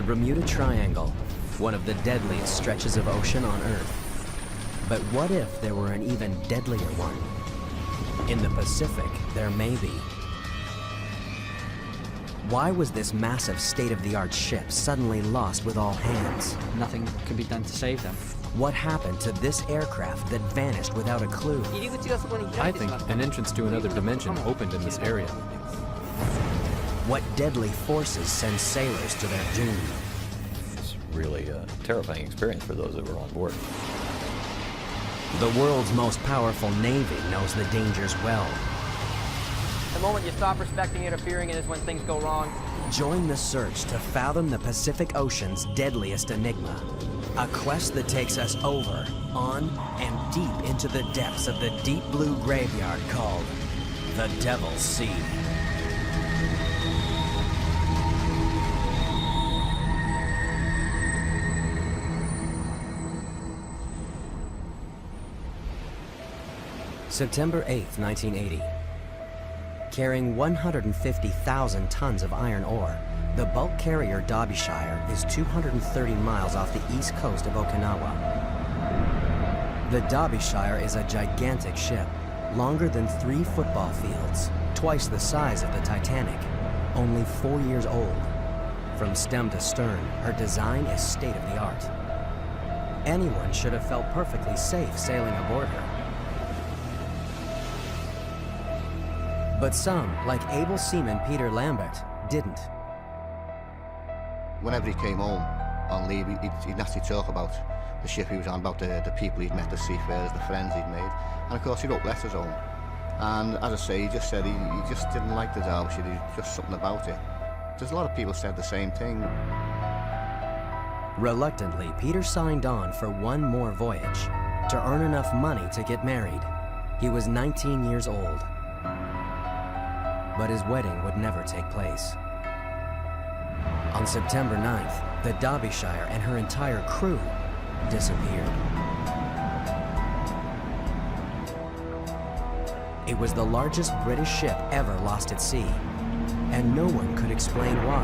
Bermuda Triangle, one of the deadliest stretches of ocean on Earth. But what if there were an even deadlier one? In the Pacific, there may be. Why was this massive state-of-the-art ship suddenly lost with all hands? Nothing could be done to save them. What happened to this aircraft that vanished without a clue? I think an entrance to another dimension opened in this area. What deadly forces send sailors to their doom? It's really a terrifying experience for those that were on board. The world's most powerful navy knows the dangers well. The moment you stop respecting it or fearing it is when things go wrong. Join the search to fathom the Pacific Ocean's deadliest enigma. A quest that takes us over, on, and deep into the depths of the deep blue graveyard called the Devil's Sea. September 8th, 1980. Carrying 150,000 tons of iron ore, the bulk carrier Derbyshire is 230 miles off the east coast of Okinawa. The Derbyshire is a gigantic ship, longer than 3 football fields, twice the size of the Titanic, only 4 years old. From stem to stern, her design is state-of-the-art. Anyone should have felt perfectly safe sailing aboard her. But some, like able seaman Peter Lambert, didn't. Whenever he came home on leave, he'd naturally talk about the ship he was on, about the people he'd met, the seafarers, the friends he'd made. And of course he wrote letters home. And as I say, he just said he just didn't like the Derbyshire, there's just something about it. There's a lot of people said the same thing. Reluctantly, Peter signed on for one more voyage to earn enough money to get married. He was 19 years old. But his wedding would never take place. On September 9th, the Derbyshire and her entire crew disappeared. It was the largest British ship ever lost at sea, and no one could explain why.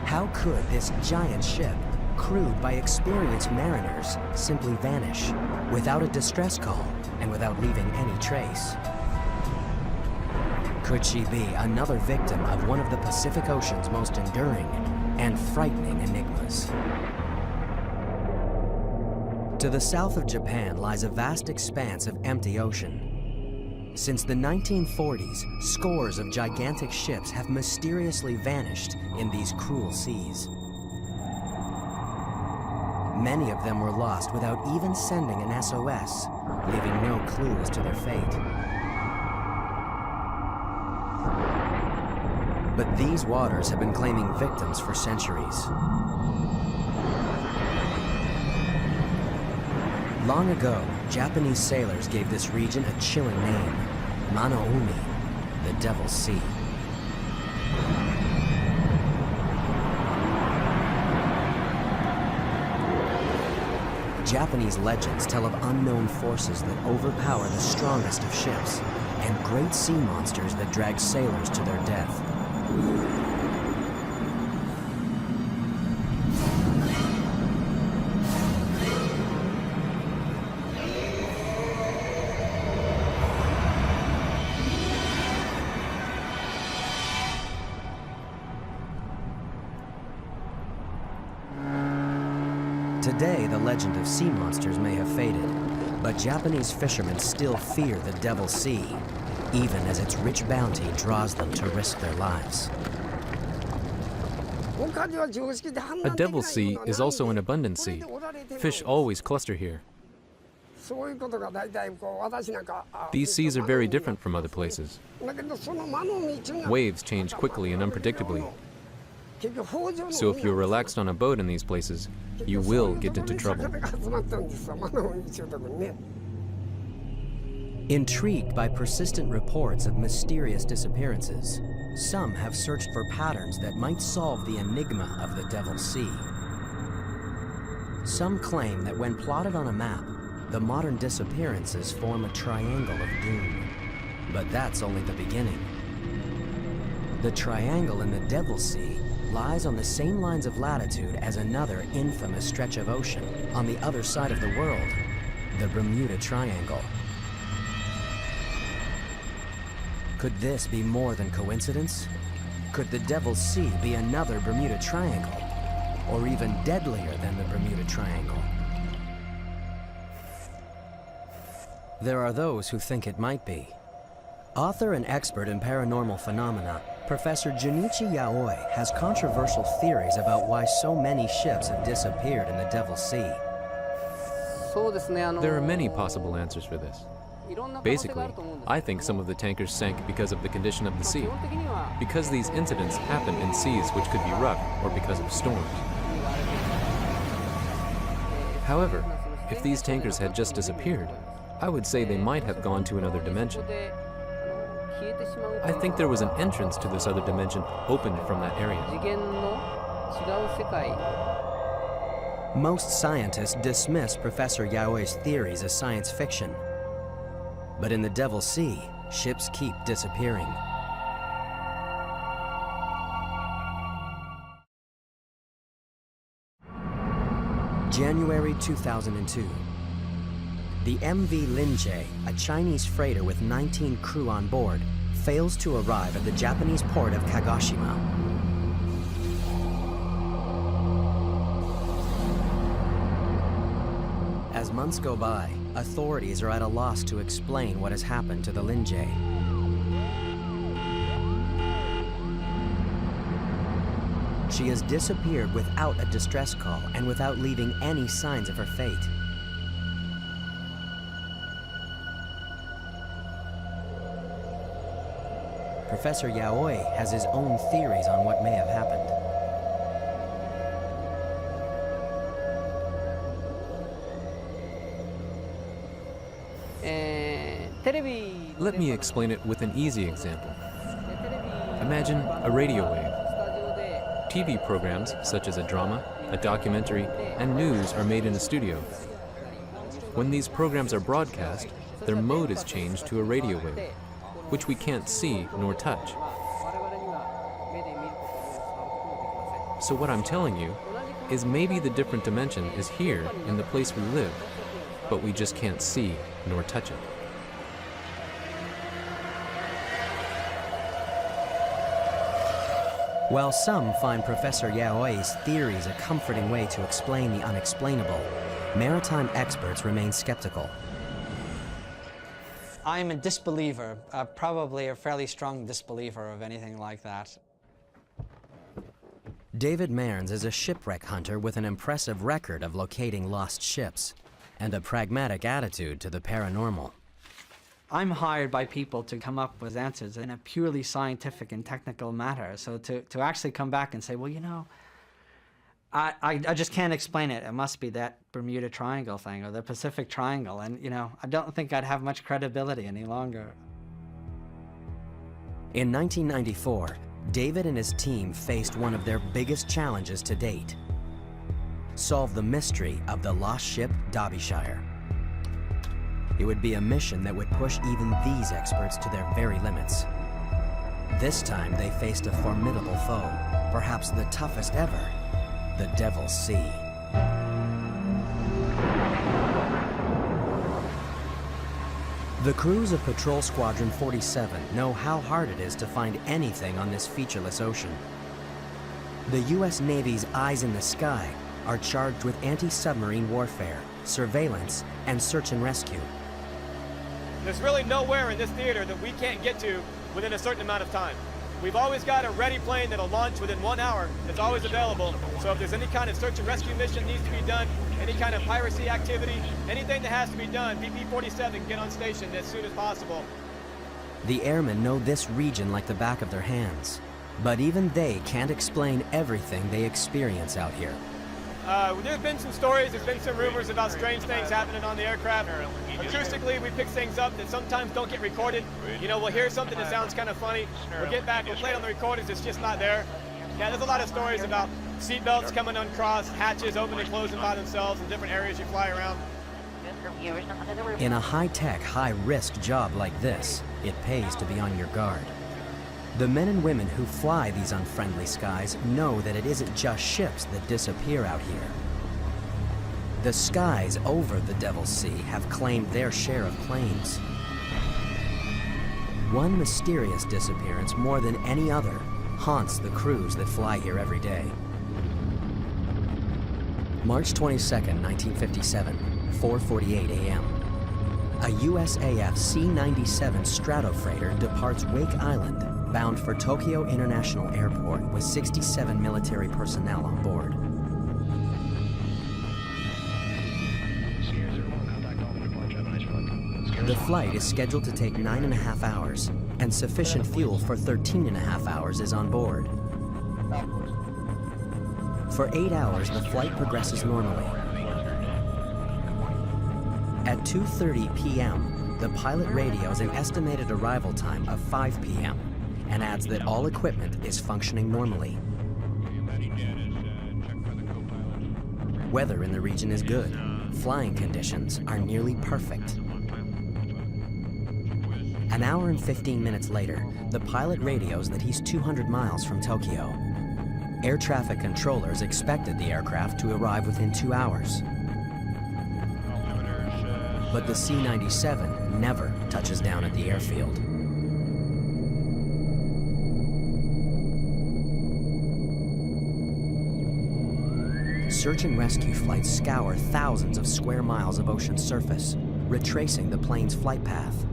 How could this giant ship, crewed by experienced mariners, simply vanish without a distress call and without leaving any trace? Could she be another victim of one of the Pacific Ocean's most enduring and frightening enigmas? To the south of Japan lies a vast expanse of empty ocean. Since the 1940s, scores of gigantic ships have mysteriously vanished in these cruel seas. Many of them were lost without even sending an SOS, leaving no clue as to their fate. But these waters have been claiming victims for centuries. Long ago, Japanese sailors gave this region a chilling name, Manoumi, the Devil's Sea. Japanese legends tell of unknown forces that overpower the strongest of ships, and great sea monsters that drag sailors to their death. Today, the legend of sea monsters may have faded, but Japanese fishermen still fear the Devil's Sea, even as its rich bounty draws them to risk their lives. A Devil's Sea is also an abundant sea. Fish always cluster here. These seas are very different from other places. Waves change quickly and unpredictably. So if you're relaxed on a boat in these places, you will get into trouble. Intrigued by persistent reports of mysterious disappearances, some have searched for patterns that might solve the enigma of the Devil's Sea. Some claim that when plotted on a map, the modern disappearances form a triangle of doom. But that's only the beginning. The triangle in the Devil's Sea lies on the same lines of latitude as another infamous stretch of ocean on the other side of the world, the Bermuda Triangle. Could this be more than coincidence? Could the Devil's Sea be another Bermuda Triangle, or even deadlier than the Bermuda Triangle? There are those who think it might be. Author and expert in paranormal phenomena, Professor Junichi Yaoi has controversial theories about why so many ships have disappeared in the Devil's Sea. There are many possible answers for this. Basically, I think some of the tankers sank because of the condition of the sea, because these incidents happen in seas which could be rough, or because of storms. However, if these tankers had just disappeared, I would say they might have gone to another dimension. I think there was an entrance to this other dimension opened from that area. Most scientists dismiss Professor Yaoi's theories as science fiction. But in the Devil's Sea, ships keep disappearing. January 2002. The MV Linjie, a Chinese freighter with 19 crew on board, fails to arrive at the Japanese port of Kagoshima. As months go by, authorities are at a loss to explain what has happened to the Linjie. She has disappeared without a distress call and without leaving any signs of her fate. Professor Yaoi has his own theories on what may have happened. Let me explain it with an easy example. Imagine a radio wave. TV programs, such as a drama, a documentary, and news are made in a studio. When these programs are broadcast, their mode is changed to a radio wave, which we can't see nor touch. So what I'm telling you is maybe the different dimension is here in the place we live, but we just can't see nor touch it. While some find Professor Yaoi's theories a comforting way to explain the unexplainable, maritime experts remain skeptical. I'm a disbeliever, probably a fairly strong disbeliever of anything like that. David Mearns is a shipwreck hunter with an impressive record of locating lost ships and a pragmatic attitude to the paranormal. I'm hired by people to come up with answers in a purely scientific and technical matter. So to actually come back and say, well, you know, I just can't explain it. It must be that Bermuda Triangle thing or the Pacific Triangle. And, you know, I don't think I'd have much credibility any longer. In 1994, David and his team faced one of their biggest challenges to date: solve the mystery of the lost ship Derbyshire. It would be a mission that would push even these experts to their very limits. This time they faced a formidable foe, perhaps the toughest ever, the Devil's Sea. The crews of Patrol Squadron 47 know how hard it is to find anything on this featureless ocean. The U.S. Navy's eyes in the sky are charged with anti-submarine warfare, surveillance, and search and rescue. There's really nowhere in this theater that we can't get to within a certain amount of time. We've always got a ready plane that'll launch within 1 hour. It's always available. So if there's any kind of search and rescue mission needs to be done, any kind of piracy activity, anything that has to be done, BP-47 can get on station as soon as possible. The airmen know this region like the back of their hands, but even they can't explain everything they experience out here. There's been some stories, there's been some rumors about strange things happening on the aircraft. Acoustically, we pick things up that sometimes don't get recorded. You know, we'll hear something that sounds kind of funny. We'll get back, we'll play it on the recordings, it's just not there. Yeah, there's a lot of stories about seatbelts coming uncrossed, hatches open and closing by themselves in different areas you fly around. In a high-tech, high-risk job like this, it pays to be on your guard. The men and women who fly these unfriendly skies know that it isn't just ships that disappear out here. The skies over the Devil's Sea have claimed their share of planes. One mysterious disappearance more than any other haunts the crews that fly here every day. March 22nd, 1957, 4:48 a.m. A USAF C-97 Stratofreighter departs Wake Island, bound for Tokyo International Airport with 67 military personnel on board. The flight is scheduled to take 9.5 hours, and sufficient fuel for 13.5 hours is on board. For 8 hours, the flight progresses normally. At 2:30 p.m., the pilot radios an estimated arrival time of 5 p.m. and adds that all equipment is functioning normally. Weather in the region is good. Flying conditions are nearly perfect. An hour and 15 minutes later, the pilot radios that he's 200 miles from Tokyo. Air traffic controllers expected the aircraft to arrive within 2 hours. But the C-97 never touches down at the airfield. Search and rescue flights scour thousands of square miles of ocean surface, retracing the plane's flight path.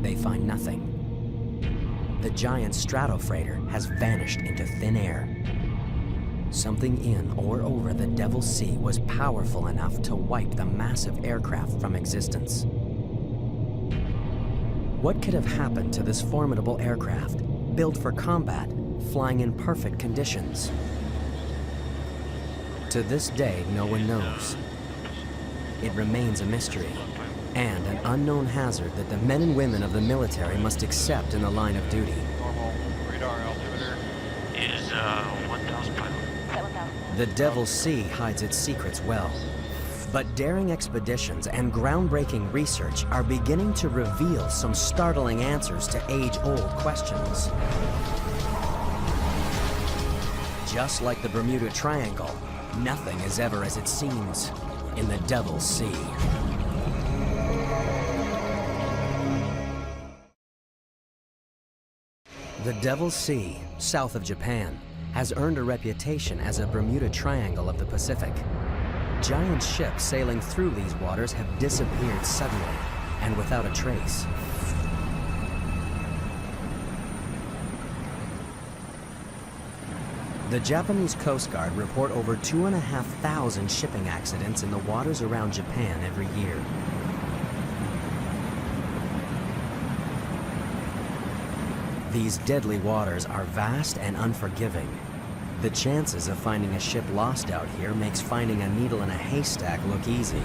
They find nothing. The giant Stratofreighter has vanished into thin air. Something in or over the Devil's Sea was powerful enough to wipe the massive aircraft from existence. What could have happened to this formidable aircraft, built for combat, flying in perfect conditions? To this day, no one knows. It remains a mystery, and an unknown hazard that the men and women of the military must accept in the line of duty. Normal radar altimeter is 1,000 pilot. The Devil's Sea hides its secrets well, but daring expeditions and groundbreaking research are beginning to reveal some startling answers to age-old questions. Just like the Bermuda Triangle, nothing is ever as it seems in the Devil's Sea. The Devil's Sea, south of Japan, has earned a reputation as a Bermuda Triangle of the Pacific. Giant ships sailing through these waters have disappeared suddenly and without a trace. The Japanese Coast Guard report over 2,500 shipping accidents in the waters around Japan every year. These deadly waters are vast and unforgiving. The chances of finding a ship lost out here makes finding a needle in a haystack look easy.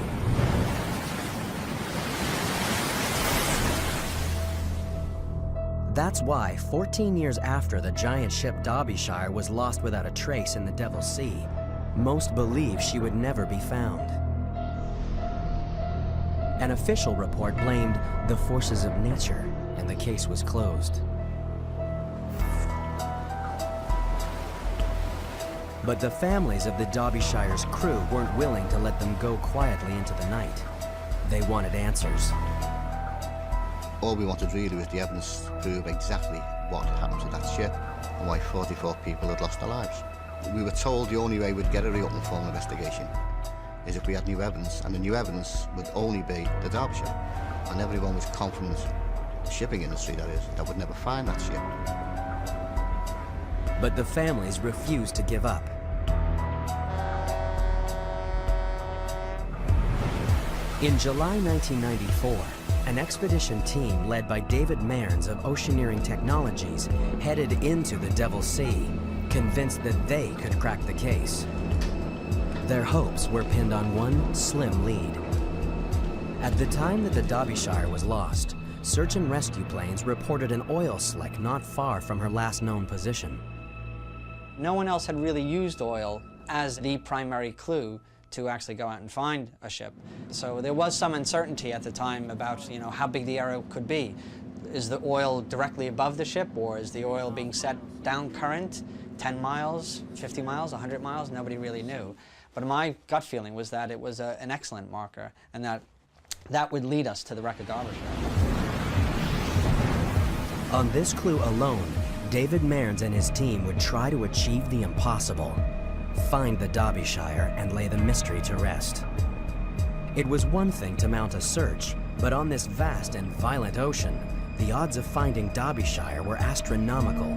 That's why, 14 years after the giant ship Derbyshire was lost without a trace in the Devil's Sea, most believe she would never be found. An official report blamed the forces of nature, and the case was closed. But the families of the Derbyshire's crew weren't willing to let them go quietly into the night. They wanted answers. All we wanted really was the evidence to prove exactly what had happened to that ship and why 44 people had lost their lives. We were told the only way we'd get a reopened formal investigation is if we had new evidence, and the new evidence would only be the Derbyshire. And everyone was confident, the shipping industry that is, that would never find that ship. But the families refused to give up. In July 1994, an expedition team led by David Mearns of Oceaneering Technologies headed into the Devil's Sea, convinced that they could crack the case. Their hopes were pinned on one slim lead. At the time that the Derbyshire was lost, search and rescue planes reported an oil slick not far from her last known position. No one else had really used oil as the primary clue to actually go out and find a ship. So there was some uncertainty at the time about, how big the area could be. is the oil directly above the ship, or is the oil being set down current 10 miles, 50 miles, 100 miles? Nobody really knew. But my gut feeling was that it was an excellent marker, and that would lead us to the wreck of Derbyshire. On this clue alone, David Mearns and his team would try to achieve the impossible: find the Derbyshire and lay the mystery to rest. It was one thing to mount a search, but on this vast and violent ocean, the odds of finding Derbyshire were astronomical.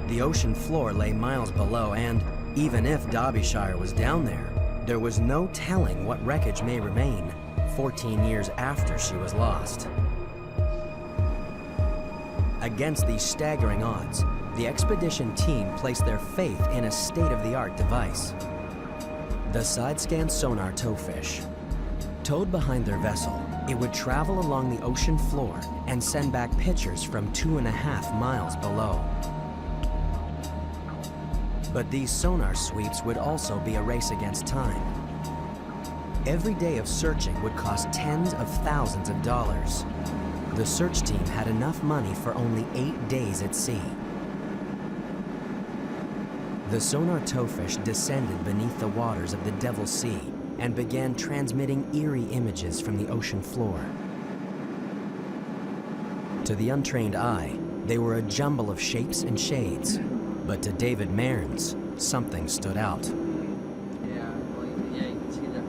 The ocean floor lay miles below, and even if Derbyshire was down there, there was no telling what wreckage may remain 14 years after she was lost. Against these staggering odds, the expedition team placed their faith in a state-of-the-art device: the side-scan sonar towfish. Towed behind their vessel, it would travel along the ocean floor and send back pictures from 2.5 miles below. But these sonar sweeps would also be a race against time. Every day of searching would cost tens of thousands of dollars. The search team had enough money for only 8 days at sea. The sonar towfish descended beneath the waters of the Devil's Sea and began transmitting eerie images from the ocean floor. To the untrained eye, they were a jumble of shapes and shades. But to David Mearns, something stood out. Yeah, you can see the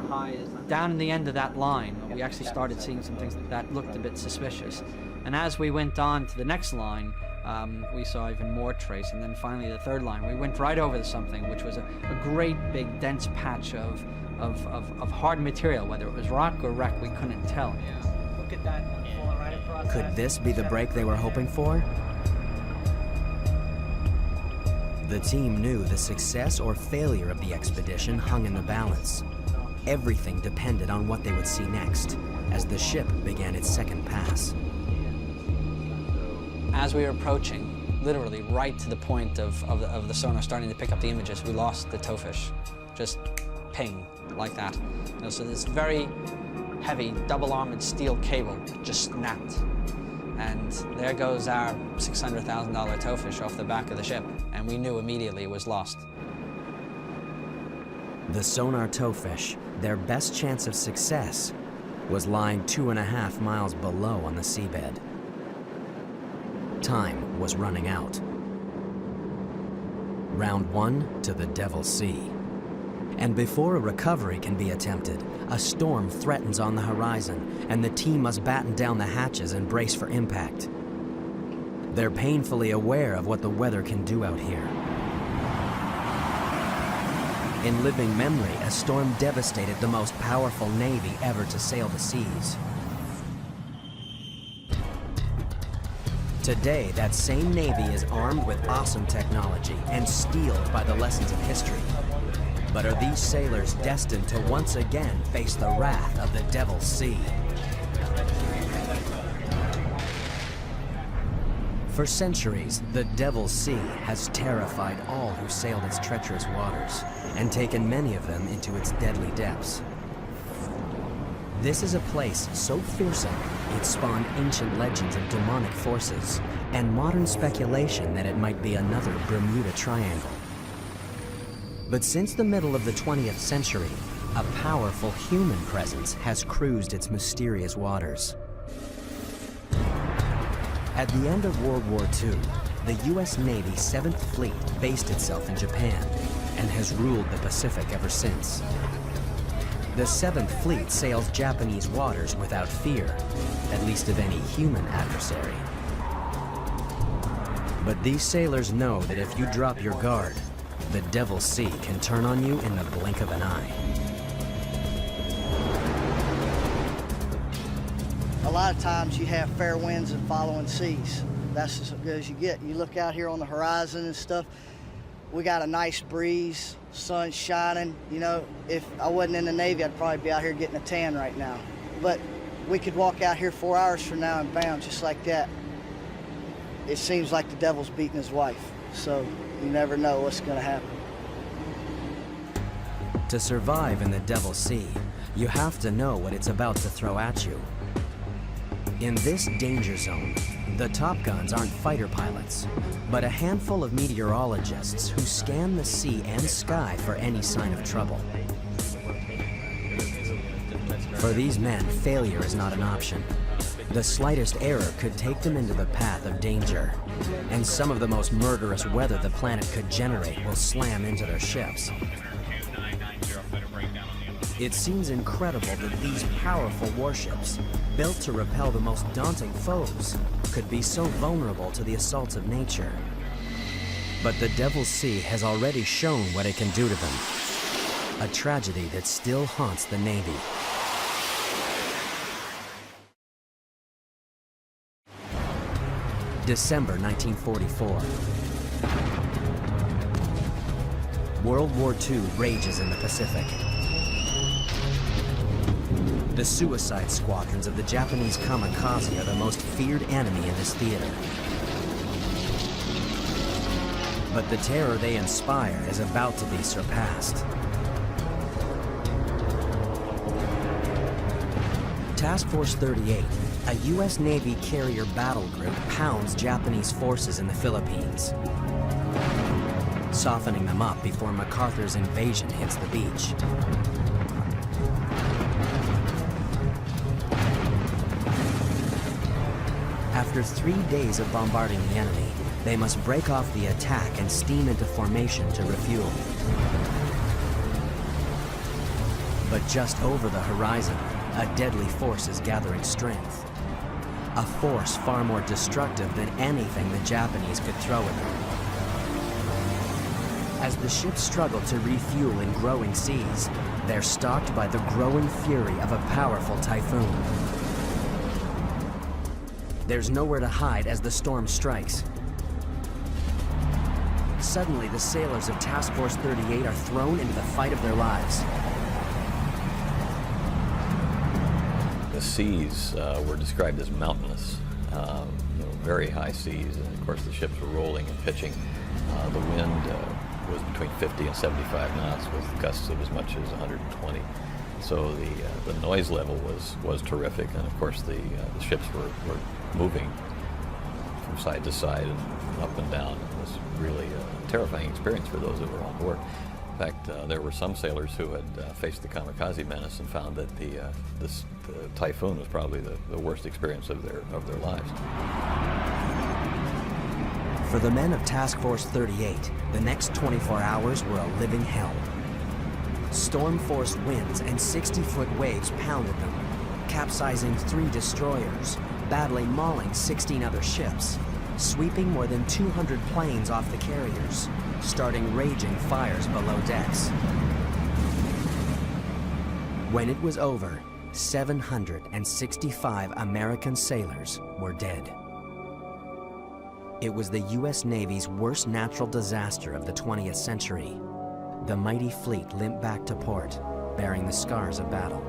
high is down in the end of that line. We actually started seeing some things that looked a bit suspicious. And as we went on to the next line, we saw even more trace. And then finally the third line, we went right over something which was a great big dense patch of hard material. Whether it was rock or wreck, we couldn't tell. Look at that falling right across. Could this be the break they were hoping for? The team knew the success or failure of the expedition hung in the balance. Everything depended on what they would see next, as the ship began its second pass. As we were approaching, literally right to the point of the sonar starting to pick up the images, we lost the towfish. Just ping, like that. You know, so this very heavy, double-armored steel cable just snapped. And there goes our $600,000 towfish off the back of the ship, and we knew immediately it was lost. The sonar towfish, their best chance of success, was lying 2.5 miles below on the seabed. Time was running out. Round 1 to the Devil's Sea. And before a recovery can be attempted, a storm threatens on the horizon, and the team must batten down the hatches and brace for impact. They're painfully aware of what the weather can do out here. In living memory, a storm devastated the most powerful navy ever to sail the seas. Today, that same navy is armed with awesome technology and steeled by the lessons of history. But are these sailors destined to once again face the wrath of the Devil's Sea? For centuries, the Devil's Sea has terrified all who sailed its treacherous waters and taken many of them into its deadly depths. This is a place so fearsome, it spawned ancient legends of demonic forces and modern speculation that it might be another Bermuda Triangle. But since the middle of the 20th century, a powerful human presence has cruised its mysterious waters. At the end of World War II, the U.S. Navy 7th Fleet based itself in Japan and has ruled the Pacific ever since. The 7th Fleet sails Japanese waters without fear, at least of any human adversary. But these sailors know that if you drop your guard, the Devil's Sea can turn on you in the blink of an eye. A lot of times you have fair winds and following seas. That's as good as you get. You look out here on the horizon and stuff, we got a nice breeze, sun's shining. You know, if I wasn't in the Navy, I'd probably be out here getting a tan right now. But we could walk out here 4 hours from now and bam, just like that. It seems like the devil's beating his wife. So you never know what's gonna happen. To survive in the Devil's Sea, you have to know what it's about to throw at you. In this danger zone, the Top Guns aren't fighter pilots, but a handful of meteorologists who scan the sea and sky for any sign of trouble. For these men, failure is not an option. The slightest error could take them into the path of danger, and some of the most murderous weather the planet could generate will slam into their ships. It seems incredible that these powerful warships, built to repel the most daunting foes, could be so vulnerable to the assaults of nature. But the Devil's Sea has already shown what it can do to them. A tragedy that still haunts the Navy. December 1944. World War II rages in the Pacific. The suicide squadrons of the Japanese kamikaze are the most feared enemy in this theater. But the terror they inspire is about to be surpassed. Task Force 38, a U.S. Navy carrier battle group, pounds Japanese forces in the Philippines, softening them up before MacArthur's invasion hits the beach. After 3 days of bombarding the enemy, they must break off the attack and steam into formation to refuel. But just over the horizon, a deadly force is gathering strength. A force far more destructive than anything the Japanese could throw at them. As the ships struggle to refuel in growing seas, they're stalked by the growing fury of a powerful typhoon. There's nowhere to hide as the storm strikes. Suddenly, the sailors of Task Force 38 are thrown into the fight of their lives. The seas were described as mountainous, very high seas, and of course the ships were rolling and pitching. The wind was between 50 and 75 knots with gusts of as much as 120. So the noise level was terrific, and of course the ships were moving from side to side and up and down. It was really a terrifying experience for those that were on board. In fact, there were some sailors who had faced the kamikaze menace and found that the typhoon was probably the worst experience of their lives. For the men of Task Force 38, the next 24 hours were a living hell. Storm-force winds and 60-foot waves pounded them, capsizing 3 destroyers, badly mauling 16 other ships, sweeping more than 200 planes off the carriers, starting raging fires below decks. When it was over, 765 American sailors were dead. It was the U.S. Navy's worst natural disaster of the 20th century. The mighty fleet limped back to port, bearing the scars of battle.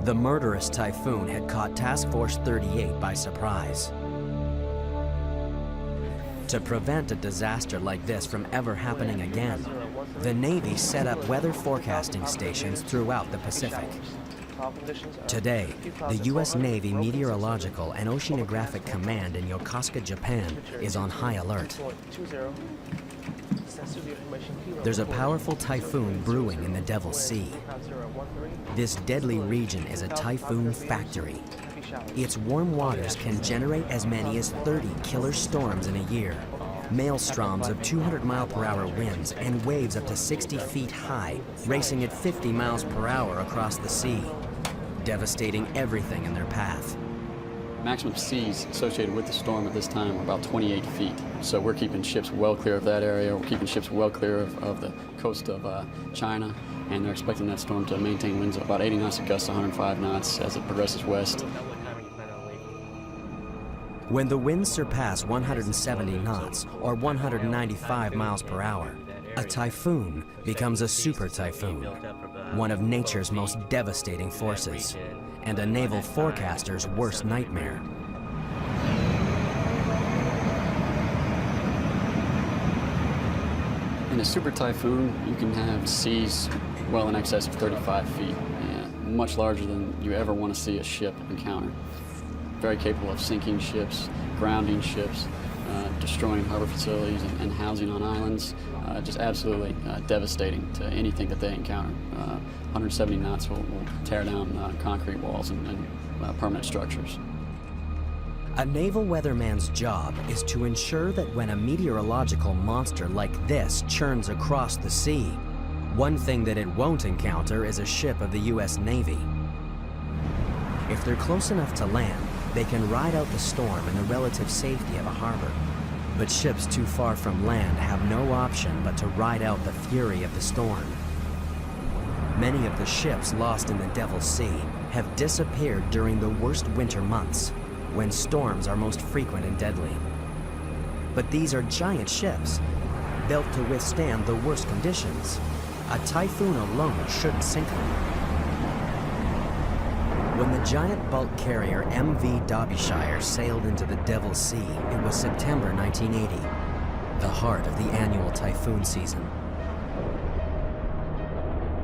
The murderous typhoon had caught Task Force 38 by surprise. To prevent a disaster like this from ever happening again, the Navy set up weather forecasting stations throughout the Pacific. Today, the U.S. Navy Meteorological and Oceanographic Command in Yokosuka, Japan, is on high alert. There's a powerful typhoon brewing in the Devil's Sea. This deadly region is a typhoon factory. Its warm waters can generate as many as 30 killer storms in a year, maelstroms of 200-mile-per-hour winds and waves up to 60 feet high, racing at 50 miles per hour across the sea, devastating everything in their path. Maximum seas associated with the storm at this time are about 28 feet. So we're keeping ships well clear of that area. We're keeping ships well clear of the coast of China, and they're expecting that storm to maintain winds of about 80 knots at gusts, 105 knots as it progresses west. When the winds surpass 170 knots, or 195 miles per hour, a typhoon becomes a super typhoon, one of nature's most devastating forces, and a naval forecaster's worst nightmare. In a super typhoon, you can have seas well in excess of 35 feet. And much larger than you ever want to see a ship encounter. Very capable of sinking ships, grounding ships, destroying harbor facilities and housing on islands. Just absolutely devastating to anything that they encounter. 170 knots will tear down concrete walls and permanent structures. A naval weatherman's job is to ensure that when a meteorological monster like this churns across the sea, one thing that it won't encounter is a ship of the U.S. Navy. If they're close enough to land, they can ride out the storm in the relative safety of a harbor. But ships too far from land have no option but to ride out the fury of the storm. Many of the ships lost in the Devil's Sea have disappeared during the worst winter months, when storms are most frequent and deadly. But these are giant ships, built to withstand the worst conditions. A typhoon alone shouldn't sink them. When the giant bulk carrier MV Derbyshire sailed into the Devil's Sea, it was September 1980, the heart of the annual typhoon season.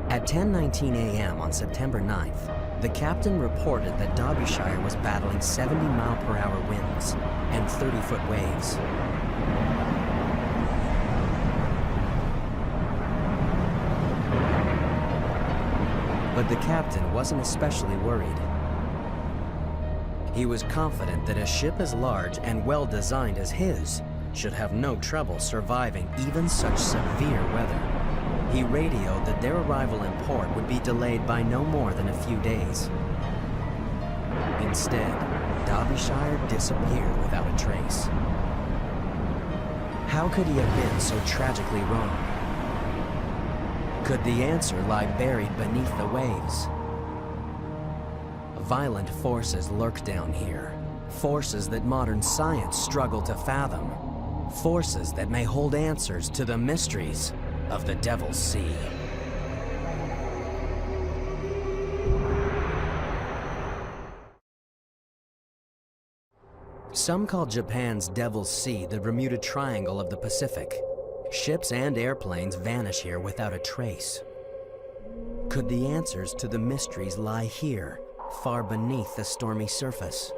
At 10:19 a.m. on September 9th, the captain reported that Derbyshire was battling 70-mile-per-hour winds and 30-foot waves. But the captain wasn't especially worried. He was confident that a ship as large and well-designed as his should have no trouble surviving even such severe weather. He radioed that their arrival in port would be delayed by no more than a few days. Instead, Derbyshire disappeared without a trace. How could he have been so tragically wrong? Could the answer lie buried beneath the waves? Violent forces lurk down here. Forces that modern science struggle to fathom. Forces that may hold answers to the mysteries of the Devil's Sea. Some call Japan's Devil's Sea the Bermuda Triangle of the Pacific. Ships and airplanes vanish here without a trace. Could the answers to the mysteries lie here, far beneath the stormy surface?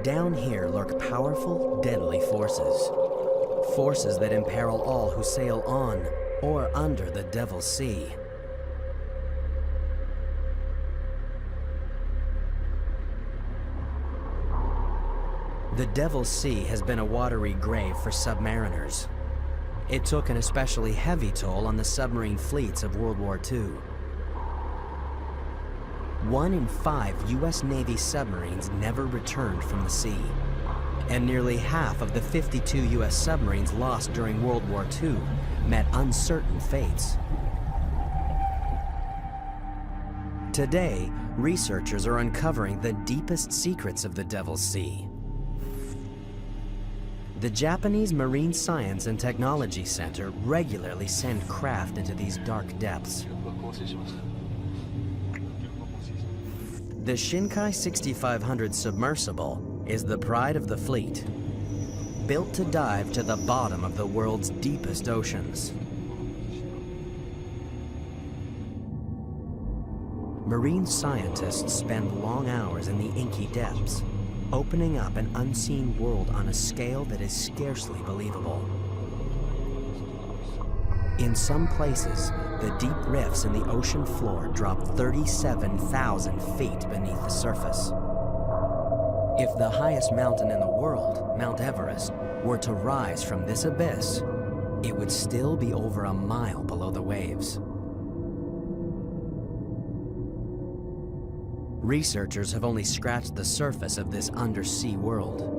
Down here lurk powerful, deadly forces. Forces that imperil all who sail on or under the Devil's Sea. The Devil's Sea has been a watery grave for submariners. It took an especially heavy toll on the submarine fleets of World War II. 1 in 5 U.S. Navy submarines never returned from the sea, and nearly half of the 52 U.S. submarines lost during World War II met uncertain fates. Today, researchers are uncovering the deepest secrets of the Devil's Sea. The Japanese Marine Science and Technology Center regularly send craft into these dark depths. The Shinkai 6500 submersible is the pride of the fleet, built to dive to the bottom of the world's deepest oceans. Marine scientists spend long hours in the inky depths, opening up an unseen world on a scale that is scarcely believable. In some places, the deep rifts in the ocean floor drop 37,000 feet beneath the surface. If the highest mountain in the world, Mount Everest, were to rise from this abyss, it would still be over a mile below the waves. Researchers have only scratched the surface of this undersea world.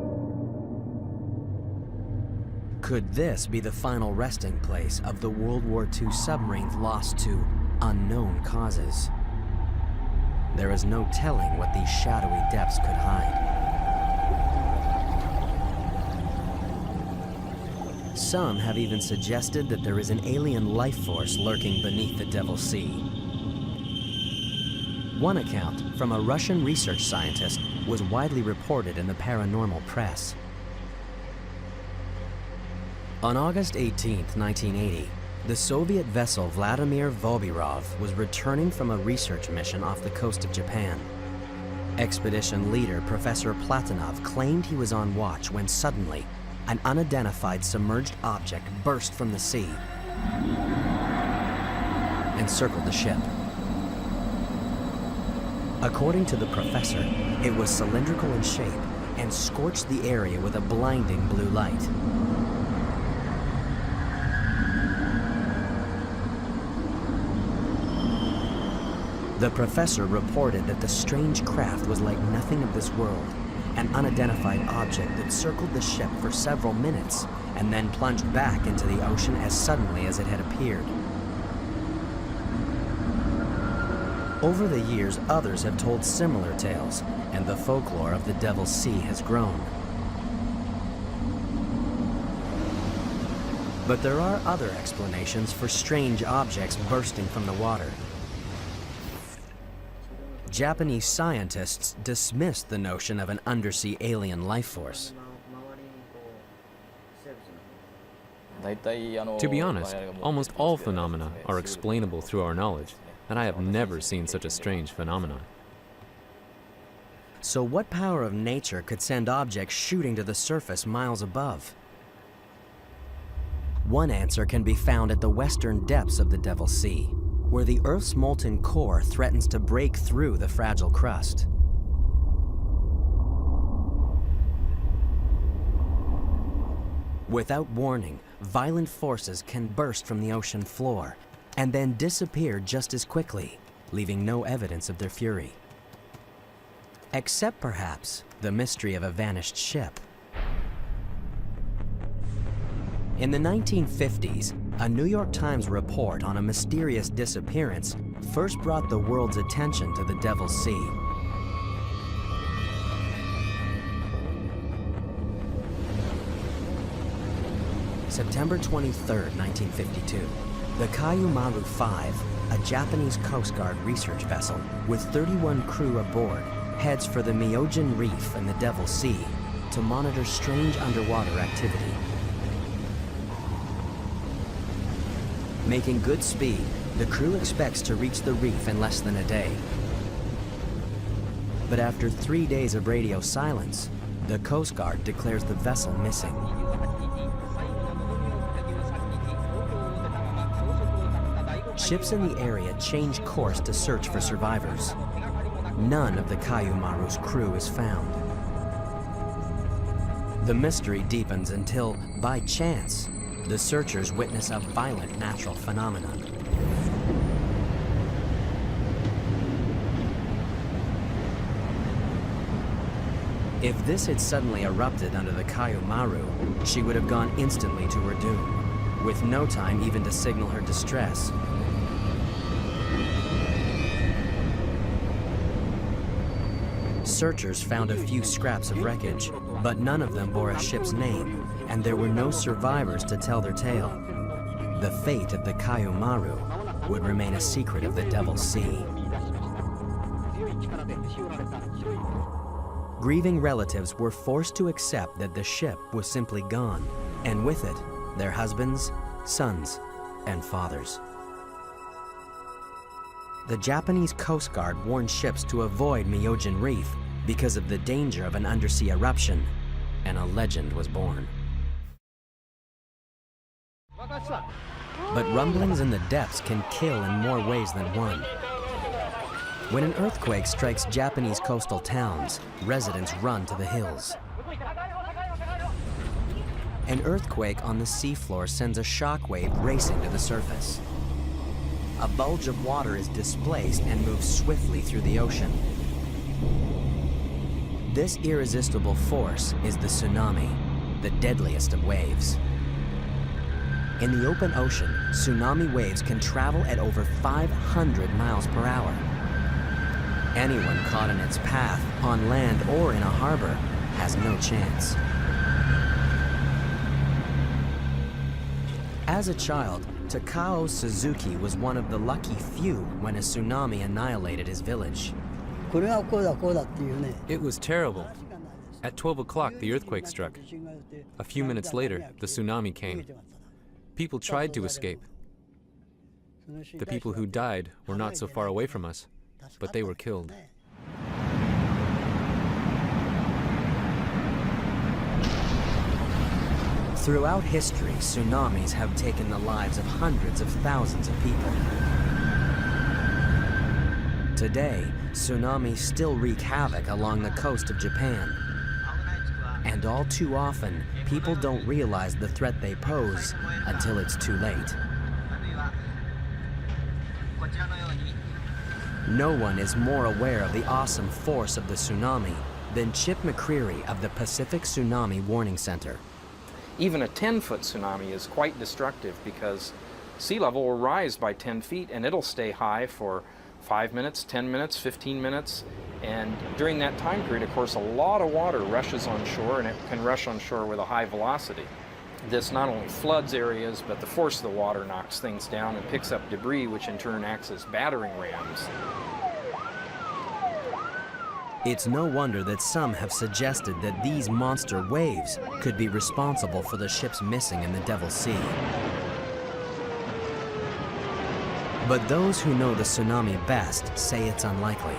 Could this be the final resting place of the World War II submarines lost to unknown causes? There is no telling what these shadowy depths could hide. Some have even suggested that there is an alien life force lurking beneath the Devil's Sea. One account from a Russian research scientist was widely reported in the paranormal press. On August 18, 1980, The Soviet vessel Vladimir Vobirov was returning from a research mission off the coast of Japan. Expedition leader Professor Platonov claimed he was on watch when suddenly an unidentified submerged object burst from the sea and circled the ship. According to the professor, it was cylindrical in shape and scorched the area with a blinding blue light. The professor reported that the strange craft was like nothing of this world, an unidentified object that circled the ship for several minutes and then plunged back into the ocean as suddenly as it had appeared. Over the years, others have told similar tales, and the folklore of the Devil's Sea has grown. But there are other explanations for strange objects bursting from the water. Japanese scientists dismissed the notion of an undersea alien life force. To be honest, almost all phenomena are explainable through our knowledge, and I have never seen such a strange phenomenon. So what power of nature could send objects shooting to the surface miles above? One answer can be found at the western depths of the Devil's Sea, where the Earth's molten core threatens to break through the fragile crust. Without warning, violent forces can burst from the ocean floor and then disappear just as quickly, leaving no evidence of their fury. Except perhaps the mystery of a vanished ship. In the 1950s, a New York Times report on a mysterious disappearance first brought the world's attention to the Devil's Sea. September 23, 1952, the Kayumaru 5, a Japanese Coast Guard research vessel with 31 crew aboard, heads for the Myojin Reef in the Devil's Sea to monitor strange underwater activity. Making good speed, the crew expects to reach the reef in less than a day. But after 3 days of radio silence, the Coast Guard declares the vessel missing. Ships in the area change course to search for survivors. None of the Kayumaru's crew is found. The mystery deepens until, by chance, the searchers witness a violent natural phenomenon. If this had suddenly erupted under the Kayumaru, she would have gone instantly to her doom, with no time even to signal her distress. Searchers found a few scraps of wreckage, but none of them bore a ship's name, and there were no survivors to tell their tale. The fate of the Kayumaru would remain a secret of the Devil's Sea. Grieving relatives were forced to accept that the ship was simply gone, and with it, their husbands, sons, and fathers. The Japanese Coast Guard warned ships to avoid Myojin Reef because of the danger of an undersea eruption, and a legend was born. But rumblings in the depths can kill in more ways than one. When an earthquake strikes Japanese coastal towns, residents run to the hills. An earthquake on the seafloor sends a shockwave racing to the surface. A bulge of water is displaced and moves swiftly through the ocean. This irresistible force is the tsunami, the deadliest of waves. In the open ocean, tsunami waves can travel at over 500 miles per hour. Anyone caught in its path, on land or in a harbor, has no chance. As a child, Takao Suzuki was one of the lucky few when a tsunami annihilated his village. It was terrible. At 12 o'clock, the earthquake struck. A few minutes later, the tsunami came. People tried to escape, The people who died were not so far away from us, but they were killed. Throughout history, tsunamis have taken the lives of hundreds of thousands of people. Today, tsunamis still wreak havoc along the coast of Japan. And all too often, people don't realize the threat they pose until it's too late. No one is more aware of the awesome force of the tsunami than Chip McCreary of the Pacific Tsunami Warning Center. Even a 10-foot tsunami is quite destructive because sea level will rise by 10 feet and it'll stay high for 5 minutes, 10 minutes, 15 minutes. And during that time period, of course, a lot of water rushes on shore, and it can rush on shore with a high velocity. This not only floods areas, but the force of the water knocks things down and picks up debris, which in turn acts as battering rams. It's no wonder that some have suggested that these monster waves could be responsible for the ships missing in the Devil's Sea. But those who know the tsunami best say it's unlikely.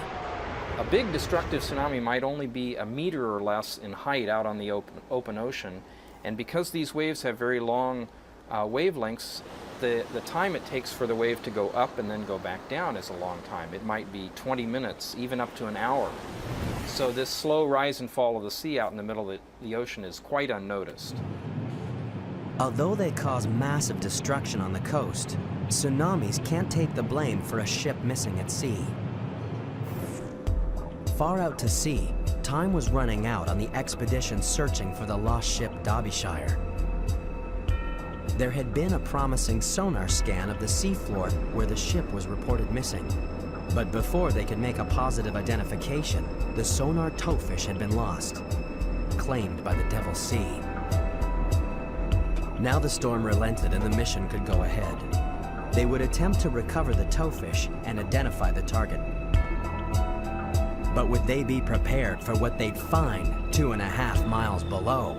A big destructive tsunami might only be a meter or less in height out on the open ocean, and because these waves have very long wavelengths, the time it takes for the wave to go up and then go back down is a long time. It might be 20 minutes, even up to an hour. So this slow rise and fall of the sea out in the middle of the ocean is quite unnoticed. Although they cause massive destruction on the coast, tsunamis can't take the blame for a ship missing at sea. Far out to sea, time was running out on the expedition searching for the lost ship Derbyshire. There had been a promising sonar scan of the seafloor where the ship was reported missing. But before they could make a positive identification, the sonar towfish had been lost, claimed by the Devil's Sea. Now the storm relented and the mission could go ahead. They would attempt to recover the towfish and identify the target. But would they be prepared for what they'd find 2.5 miles below?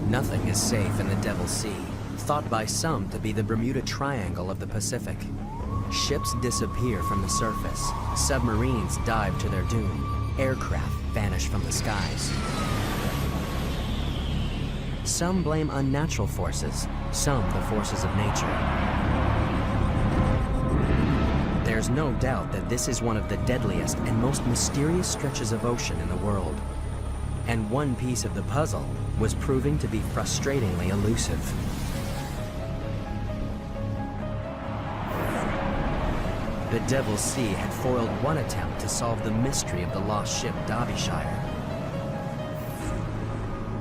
Nothing is safe in the Devil's Sea, thought by some to be the Bermuda Triangle of the Pacific. Ships disappear from the surface, submarines dive to their doom, aircraft vanish from the skies. Some blame unnatural forces, some the forces of nature. There's no doubt that this is one of the deadliest and most mysterious stretches of ocean in the world. And one piece of the puzzle was proving to be frustratingly elusive. The Devil's Sea had foiled one attempt to solve the mystery of the lost ship Derbyshire.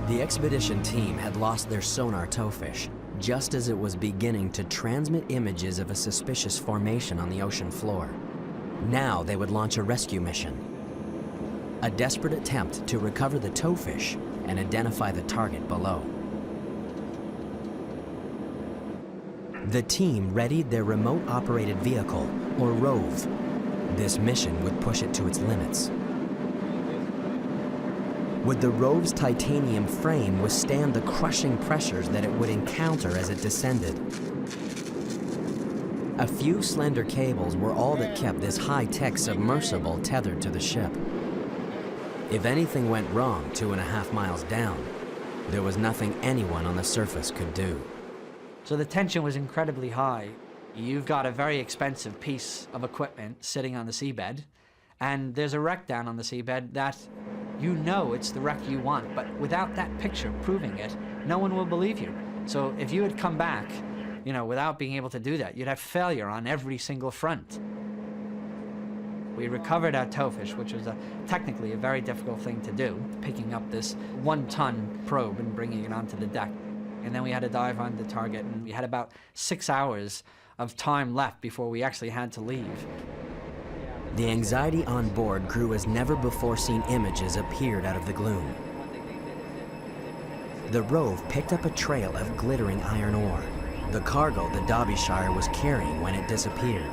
The expedition team had lost their sonar towfish just as it was beginning to transmit images of a suspicious formation on the ocean floor. Now they would launch a rescue mission. A desperate attempt to recover the towfish and identify the target below. The team readied their remote-operated vehicle, or ROVE. This mission would push it to its limits. Would the ROVE's titanium frame withstand the crushing pressures that it would encounter as it descended? A few slender cables were all that kept this high-tech submersible tethered to the ship. If anything went wrong 2.5 miles down, there was nothing anyone on the surface could do. So the tension was incredibly high. You've got a very expensive piece of equipment sitting on the seabed, and there's a wreck down on the seabed that you know it's the wreck you want, but without that picture proving it, no one will believe you. So if you had come back, you know, without being able to do that, you'd have failure on every single front. We recovered our towfish, which was technically a very difficult thing to do, picking up this 1-ton probe and bringing it onto the deck. And then we had to dive on the target, and we had about 6 hours of time left before we actually had to leave. The anxiety on board grew as never before seen images appeared out of the gloom. The ROVE picked up a trail of glittering iron ore, the cargo the Derbyshire was carrying when it disappeared.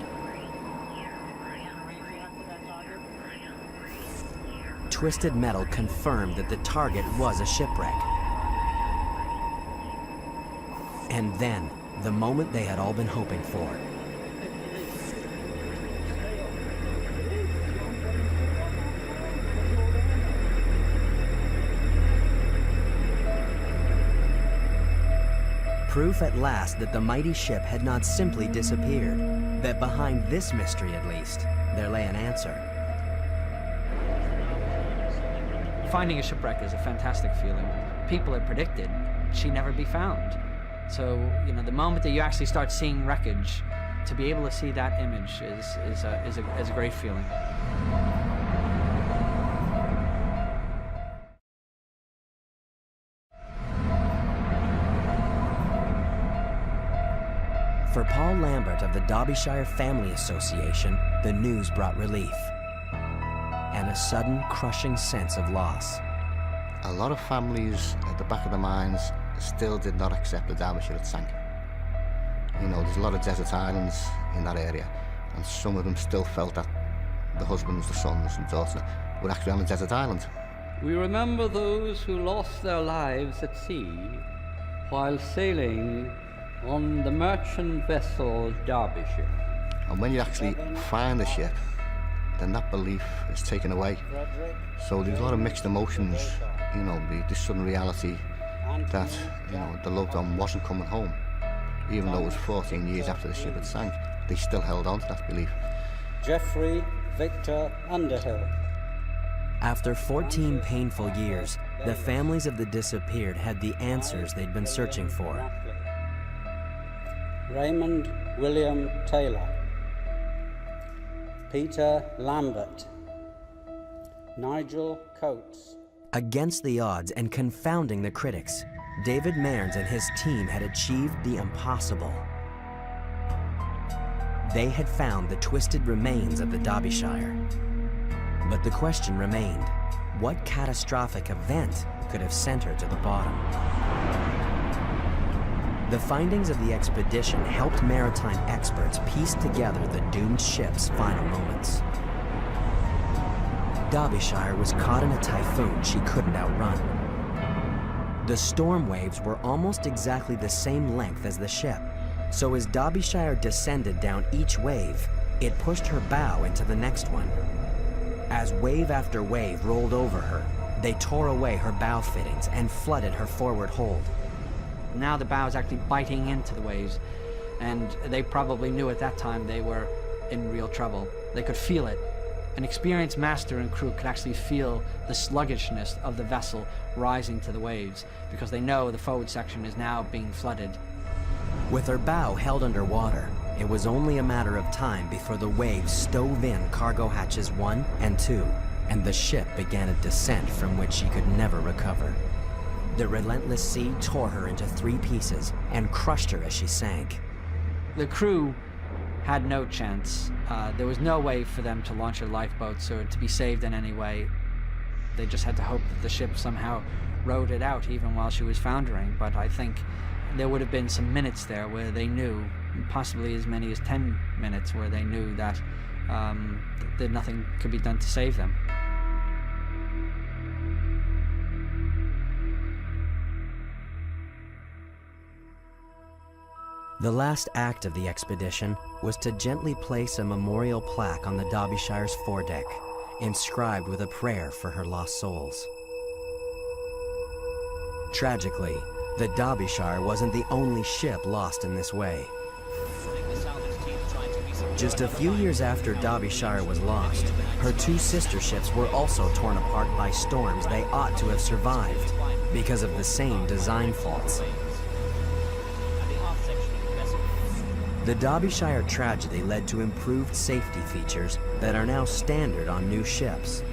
Twisted metal confirmed that the target was a shipwreck. And then, the moment they had all been hoping for. Proof at last that the mighty ship had not simply disappeared, that behind this mystery at least, there lay an answer. Finding a shipwreck is a fantastic feeling. People had predicted she'd never be found. So, you know, the moment that you actually start seeing wreckage, to be able to see that image is a great feeling. For Paul Lambert of the Derbyshire Family Association, the news brought relief and a sudden crushing sense of loss. A lot of families at the back of their minds still did not accept the Derbyshire had sank. You know, there's a lot of desert islands in that area, and some of them still felt that the husbands, the sons and daughters were actually on a desert island. We remember those who lost their lives at sea while sailing on the merchant vessel Derbyshire. And when you actually find the ship, then that belief is taken away. So there's a lot of mixed emotions, you know, this sudden reality that, you know, the loved one wasn't coming home. Even though it was 14 years after the ship had sank, they still held on to that belief. Geoffrey Victor Underhill. After 14 painful years, the families of the disappeared had the answers they'd been searching for. Raymond William Taylor. Peter Lambert. Nigel Coates. Against the odds and confounding the critics, David Mearns and his team had achieved the impossible. They had found the twisted remains of the Derbyshire. But the question remained, what catastrophic event could have sent her to the bottom? The findings of the expedition helped maritime experts piece together the doomed ship's final moments. Derbyshire was caught in a typhoon she couldn't outrun. The storm waves were almost exactly the same length as the ship, so as Derbyshire descended down each wave, it pushed her bow into the next one. As wave after wave rolled over her, they tore away her bow fittings and flooded her forward hold. Now the bow is actually biting into the waves, and they probably knew at that time they were in real trouble. They could feel it. An experienced master and crew could actually feel the sluggishness of the vessel rising to the waves, because they know the forward section is now being flooded. With her bow held under water, it was only a matter of time before the waves stove in cargo hatches 1 and 2, and the ship began a descent from which she could never recover. The relentless sea tore her into 3 pieces and crushed her as she sank. The crew had no chance. There was no way for them to launch their lifeboats or to be saved in any way. They just had to hope that the ship somehow rode it out even while she was foundering. But I think there would have been some minutes there where they knew, possibly as many as 10 minutes, where they knew that that nothing could be done to save them. The last act of the expedition was to gently place a memorial plaque on the Derbyshire's foredeck, inscribed with a prayer for her lost souls. Tragically, the Derbyshire wasn't the only ship lost in this way. Just a few years after Derbyshire was lost, her 2 sister ships were also torn apart by storms they ought to have survived because of the same design faults. The Derbyshire tragedy led to improved safety features that are now standard on new ships.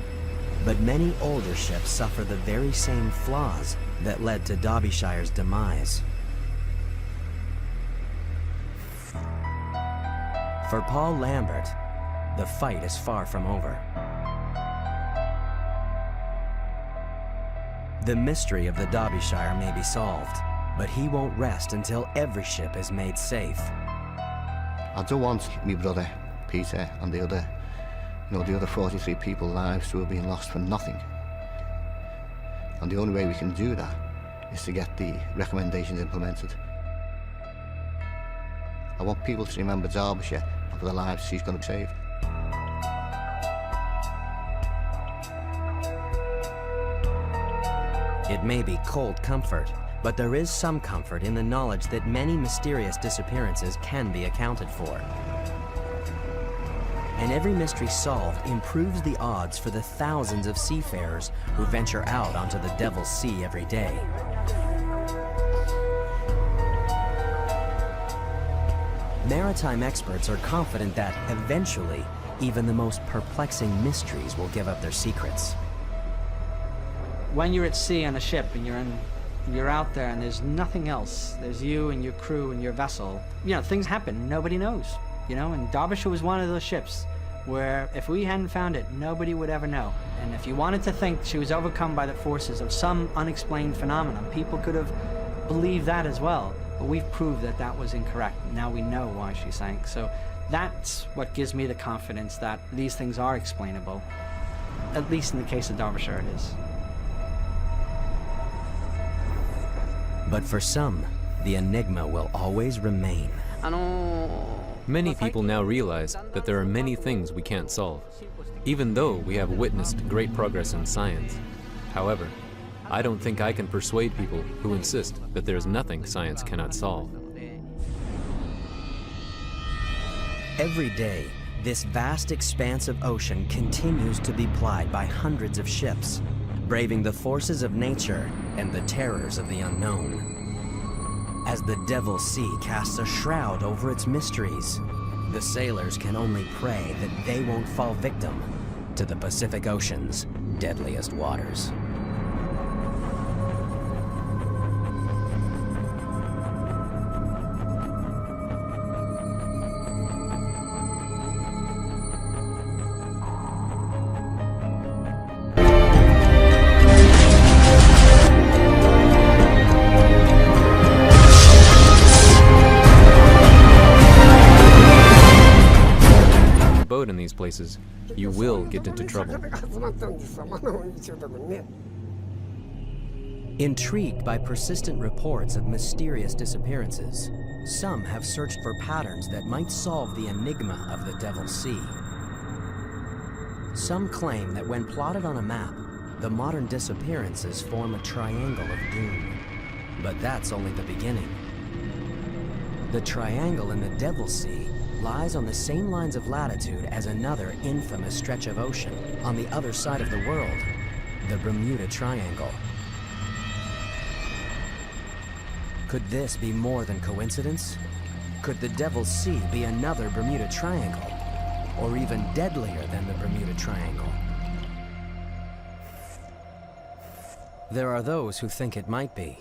But many older ships suffer the very same flaws that led to Derbyshire's demise. For Paul Lambert, the fight is far from over. The mystery of the Derbyshire may be solved, but he won't rest until every ship is made safe. I don't want my brother, Peter, and the other 43 people's lives to have been lost for nothing. And the only way we can do that is to get the recommendations implemented. I want people to remember Derbyshire and for the lives she's going to save. It may be cold comfort, but there is some comfort in the knowledge that many mysterious disappearances can be accounted for. And every mystery solved improves the odds for the thousands of seafarers who venture out onto the Devil's Sea every day. Maritime experts are confident that, eventually, even the most perplexing mysteries will give up their secrets. When you're at sea on a ship and you're out there and there's nothing else, there's you and your crew and your vessel, you know, things happen, nobody knows, you know, and Derbyshire was one of those ships where if we hadn't found it, nobody would ever know. And if you wanted to think she was overcome by the forces of some unexplained phenomenon, people could have believed that as well. But we've proved that that was incorrect. Now we know why she sank. So that's what gives me the confidence that these things are explainable. At least in the case of Derbyshire, it is. But for some, the enigma will always remain. Many people now realize that there are many things we can't solve, even though we have witnessed great progress in science. However, I don't think I can persuade people who insist that there is nothing science cannot solve. Every day, this vast expanse of ocean continues to be plied by hundreds of ships, braving the forces of nature and the terrors of the unknown. As the Devil's Sea casts a shroud over its mysteries, the sailors can only pray that they won't fall victim to the Pacific Ocean's deadliest waters. In these places, you will get into trouble. Intrigued by persistent reports of mysterious disappearances, some have searched for patterns that might solve the enigma of the Devil's Sea. Some claim that when plotted on a map, the modern disappearances form a triangle of doom. But that's only the beginning. The triangle in the Devil's Sea lies on the same lines of latitude as another infamous stretch of ocean on the other side of the world, the Bermuda Triangle. Could this be more than coincidence? Could the Devil's Sea be another Bermuda Triangle, or even deadlier than the Bermuda Triangle? There are those who think it might be.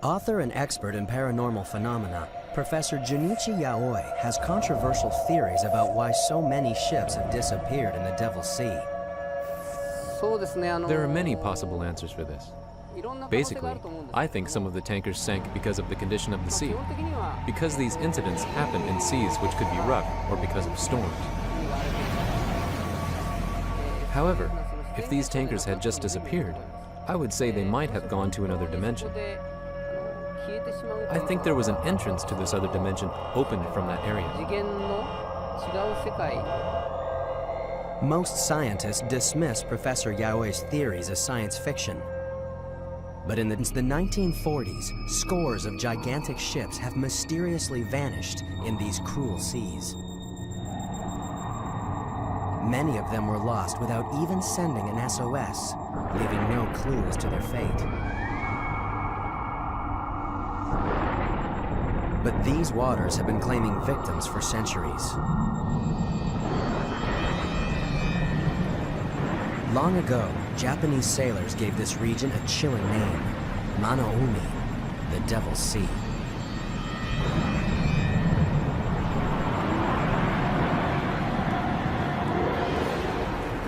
Author and expert in paranormal phenomena, Professor Junichi Yaoi has controversial theories about why so many ships have disappeared in the Devil's Sea. There are many possible answers for this. Basically, I think some of the tankers sank because of the condition of the sea, because these incidents happen in seas which could be rough, or because of storms. However, if these tankers had just disappeared, I would say they might have gone to another dimension. I think there was an entrance to this other dimension opened from that area. Most scientists dismiss Professor Yaoi's theories as science fiction. But since the 1940s, scores of gigantic ships have mysteriously vanished in these cruel seas. Many of them were lost without even sending an SOS, leaving no clue as to their fate. But these waters have been claiming victims for centuries. Long ago, Japanese sailors gave this region a chilling name, Manoumi, the Devil's Sea.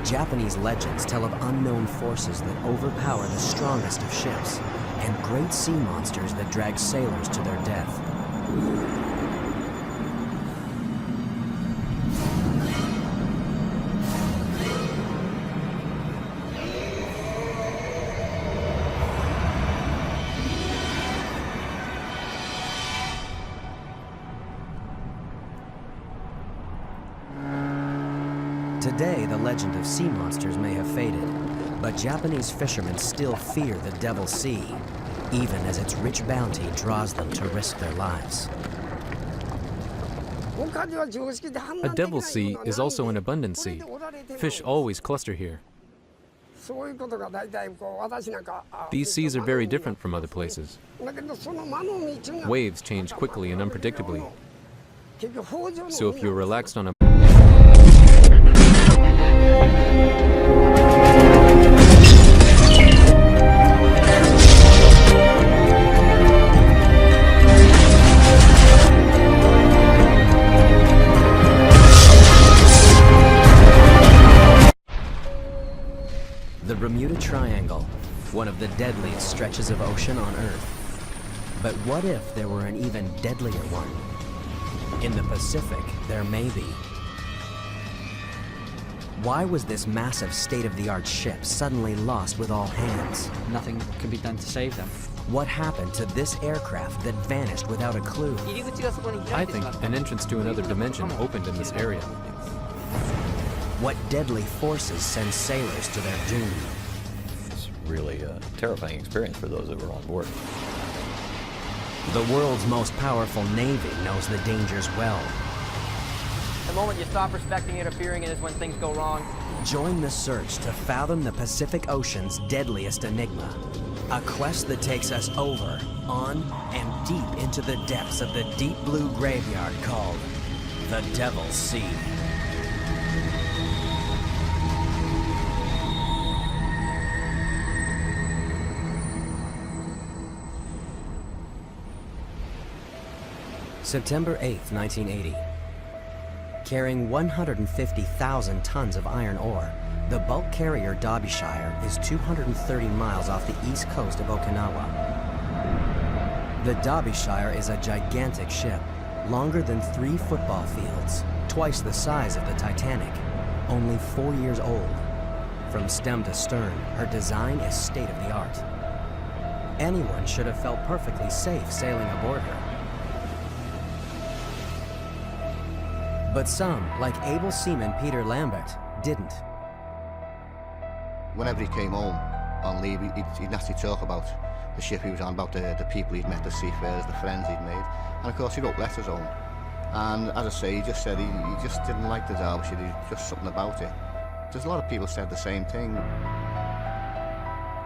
Japanese legends tell of unknown forces that overpower the strongest of ships, and great sea monsters that drag sailors to their death. Today, the legend of sea monsters may have faded, but Japanese fishermen still fear the Devil Sea, even as its rich bounty draws them to risk their lives. A Devil Sea is also an abundant sea. Fish always cluster here. These seas are very different from other places. Waves change quickly and unpredictably. So if you're relaxed on a The Bermuda Triangle, one of the deadliest stretches of ocean on Earth. But what if there were an even deadlier one? In the Pacific, there may be. Why was this massive state-of-the-art ship suddenly lost with all hands? Nothing could be done to save them. What happened to this aircraft that vanished without a clue? I think an entrance to another dimension opened in this area. What deadly forces send sailors to their doom? It's really a terrifying experience for those that were on board. The world's most powerful navy knows the dangers well. The moment you stop respecting it or fearing it is when things go wrong. Join the search to fathom the Pacific Ocean's deadliest enigma. A quest that takes us over, on, and deep into the depths of the deep blue graveyard called the Devil's Sea. September 8, 1980. Carrying 150,000 tons of iron ore, the bulk carrier Derbyshire is 230 miles off the east coast of Okinawa. The Derbyshire is a gigantic ship, longer than 3 football fields, twice the size of the Titanic, only 4 years old. From stem to stern, her design is state-of-the-art. Anyone should have felt perfectly safe sailing aboard her. But some, like able seaman Peter Lambert, didn't. Whenever he came home on leave, he'd naturally talk about the ship he was on, about the people he'd met, the seafarers, the friends he'd made. And of course he wrote letters home. And as I say, he just said he just didn't like the Derbyshire, there's just something about it. There's a lot of people said the same thing.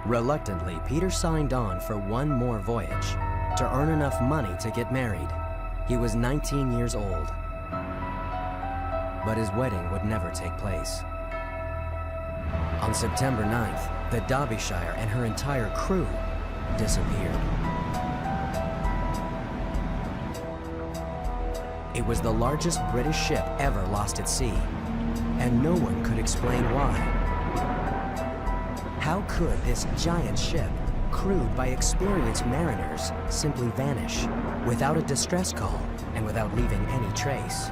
Reluctantly, Peter signed on for one more voyage to earn enough money to get married. He was 19 years old. But his wedding would never take place. On September 9th, the Derbyshire and her entire crew disappeared. It was the largest British ship ever lost at sea, and no one could explain why. How could this giant ship, crewed by experienced mariners, simply vanish without a distress call and without leaving any trace?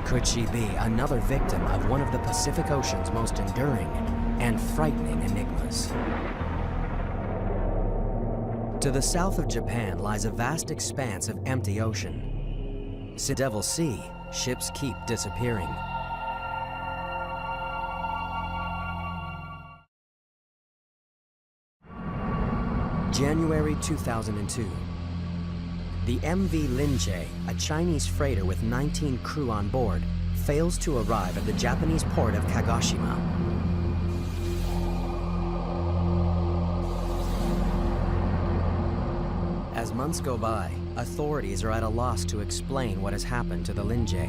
Could she be another victim of one of the Pacific Ocean's most enduring and frightening enigmas? To the south of Japan lies a vast expanse of empty ocean. The Devil's Sea, ships keep disappearing. January 2002. The MV Linjie, a Chinese freighter with 19 crew on board, fails to arrive at the Japanese port of Kagoshima. As months go by, authorities are at a loss to explain what has happened to the Linjie.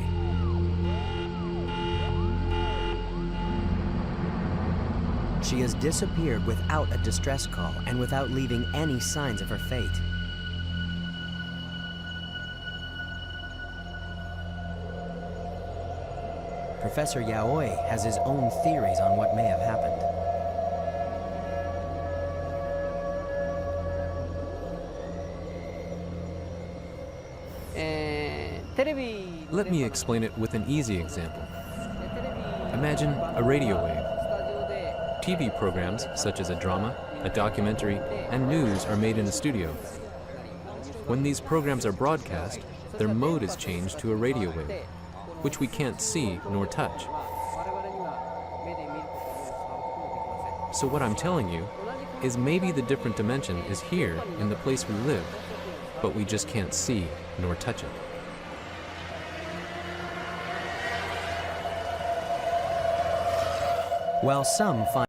She has disappeared without a distress call and without leaving any signs of her fate. Professor Yaoi has his own theories on what may have happened. Let me explain it with an easy example. Imagine a radio wave. TV programs, such as a drama, a documentary, and news are made in a studio. When these programs are broadcast, their mode is changed to a radio wave. which we can't see nor touch. So what I'm telling you is maybe the different dimension is here in the place we live, but we just can't see nor touch it. While some find